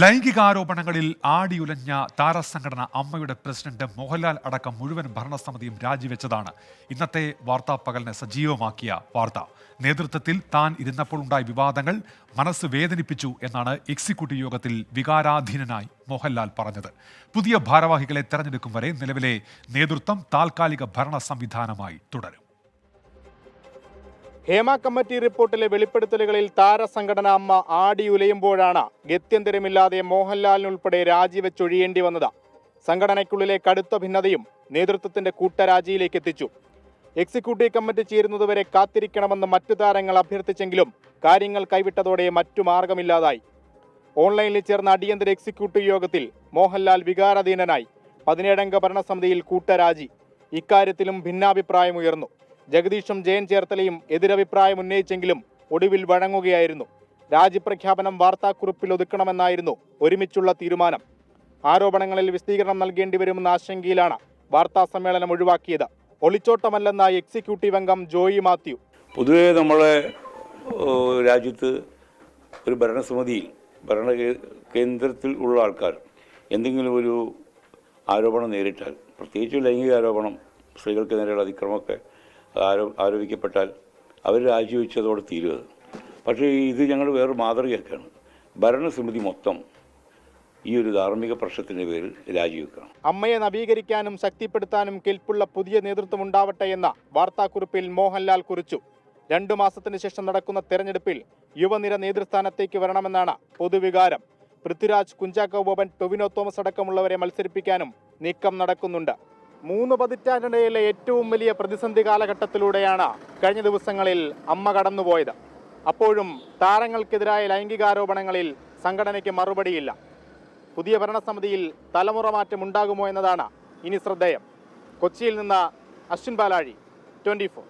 ലൈംഗികാരോപണങ്ങളിൽ ആടിയുലഞ്ഞ താരസംഘടന അമ്മയുടെ പ്രസിഡന്റ് മോഹൻലാൽ അടക്കം മുഴുവൻ ഭരണസമിതിയും രാജിവെച്ചതാണ് ഇന്നത്തെ വാർത്താപ്പകലിനെ സജീവമാക്കിയ വാർത്ത. നേതൃത്വത്തിൽ താൻ ഇരുന്നപ്പോൾ ഉണ്ടായ വിവാദങ്ങൾ മനസ്സ് വേദനിപ്പിച്ചു എന്നാണ് എക്സിക്യൂട്ടീവ് യോഗത്തിൽ വികാരാധീനനായി മോഹൻലാൽ പറഞ്ഞത്. പുതിയ ഭാരവാഹികളെ തെരഞ്ഞെടുക്കും വരെ നിലവിലെ നേതൃത്വം താൽക്കാലിക ഭരണ സംവിധാനമായി തുടരും. ഹേമ കമ്മിറ്റി റിപ്പോർട്ടിലെ വെളിപ്പെടുത്തലുകളിൽ താരസംഘടന അമ്മ ആടിയുലയുമ്പോഴാണ് ഗത്യന്തരമില്ലാതെ മോഹൻലാലിനുൾപ്പെടെ രാജിവെച്ചൊഴിയേണ്ടി വന്നത്. സംഘടനയ്ക്കുള്ളിലെ കടുത്ത ഭിന്നതയും നേതൃത്വത്തിന്റെ കൂട്ടരാജിയിലേക്ക് എത്തിച്ചു. എക്സിക്യൂട്ടീവ് കമ്മിറ്റി ചേരുന്നതുവരെ കാത്തിരിക്കണമെന്ന് മറ്റു താരങ്ങൾ അഭ്യർത്ഥിച്ചെങ്കിലും കാര്യങ്ങൾ കൈവിട്ടതോടെ മറ്റു മാർഗമില്ലാതായി. ഓൺലൈനിൽ ചേർന്ന അടിയന്തര എക്സിക്യൂട്ടീവ് യോഗത്തിൽ മോഹൻലാൽ വികാരാധീനനായി. 17-അംഗ ഭരണസമിതിയിൽ കൂട്ടരാജി. ഇക്കാര്യത്തിലും ഭിന്നാഭിപ്രായമുയർന്നു. ജഗദീഷും ജയൻ ചേർത്തലയും എതിരഭിപ്രായം ഉന്നയിച്ചെങ്കിലും ഒടുവിൽ വഴങ്ങുകയായിരുന്നു. രാജിപ്രഖ്യാപനം വാർത്താക്കുറിപ്പിൽ ഒതുക്കണമെന്നായിരുന്നു ഒരുമിച്ചുള്ള തീരുമാനം. ആരോപണങ്ങളിൽ വിശദീകരണം നൽകേണ്ടി വരുമെന്ന ആശങ്കയിലാണ് വാർത്താ സമ്മേളനം ഒഴിവാക്കിയത്. ഒളിച്ചോട്ടമല്ലെന്ന എക്സിക്യൂട്ടീവ് അംഗം ജോയി മാത്യു. പൊതുവെ നമ്മളെ രാജ്യത്ത് ഒരു ഭരണസമിതിയിൽ കേന്ദ്രത്തിൽ ഉള്ള ആൾക്കാർ എന്തെങ്കിലും ഒരു ആരോപണം നേരിട്ടാൽ, പ്രത്യേകിച്ച് ലൈംഗിക ആരോപണം, സ്ത്രീകൾക്ക് നേരെയുള്ള അതിക്രമമൊക്കെ ആരോപിക്കപ്പെട്ടാൽ അവർ രാജിവെച്ചതോടെ തീരുക. പക്ഷേ ഇത് ഞങ്ങൾ വേറെ മാതൃകയാക്കാണ്. ഭരണസമിതി മൊത്തം ഈ ഒരു ധാർമ്മിക പ്രശ്നത്തിൻ്റെ പേരിൽ രാജിവെക്കണം. അമ്മയെ നവീകരിക്കാനും ശക്തിപ്പെടുത്താനും കെൽപ്പുള്ള പുതിയ നേതൃത്വം ഉണ്ടാവട്ടെ എന്ന വാർത്താക്കുറിപ്പിൽ മോഹൻലാൽ കുറിച്ചു. 2 മാസത്തിന് ശേഷം നടക്കുന്ന തെരഞ്ഞെടുപ്പിൽ യുവനിര നേതൃസ്ഥാനത്തേക്ക് വരണമെന്നാണ് പൊതുവികാരം. പൃഥ്വിരാജ്, കുഞ്ചാക്കോ ബോബൻ, ടൊവിനോ തോമസ് അടക്കമുള്ളവരെ മത്സരിപ്പിക്കാനും നീക്കം നടക്കുന്നുണ്ട്. 3 പതിറ്റാണ്ടിനിടയിലെ ഏറ്റവും വലിയ പ്രതിസന്ധി കാലഘട്ടത്തിലൂടെയാണ് കഴിഞ്ഞ ദിവസങ്ങളിൽ അമ്മ കടന്നുപോയത്. അപ്പോഴും താരങ്ങൾക്കെതിരായ ലൈംഗികാരോപണങ്ങളിൽ സംഘടനയ്ക്ക് മറുപടിയില്ല. പുതിയ ഭരണസമിതിയിൽ തലമുറ മാറ്റം ഉണ്ടാകുമോ എന്നതാണ് ഇനി ശ്രദ്ധേയം. കൊച്ചിയിൽ നിന്ന് അശ്വിൻ ബാലാഴി, 24.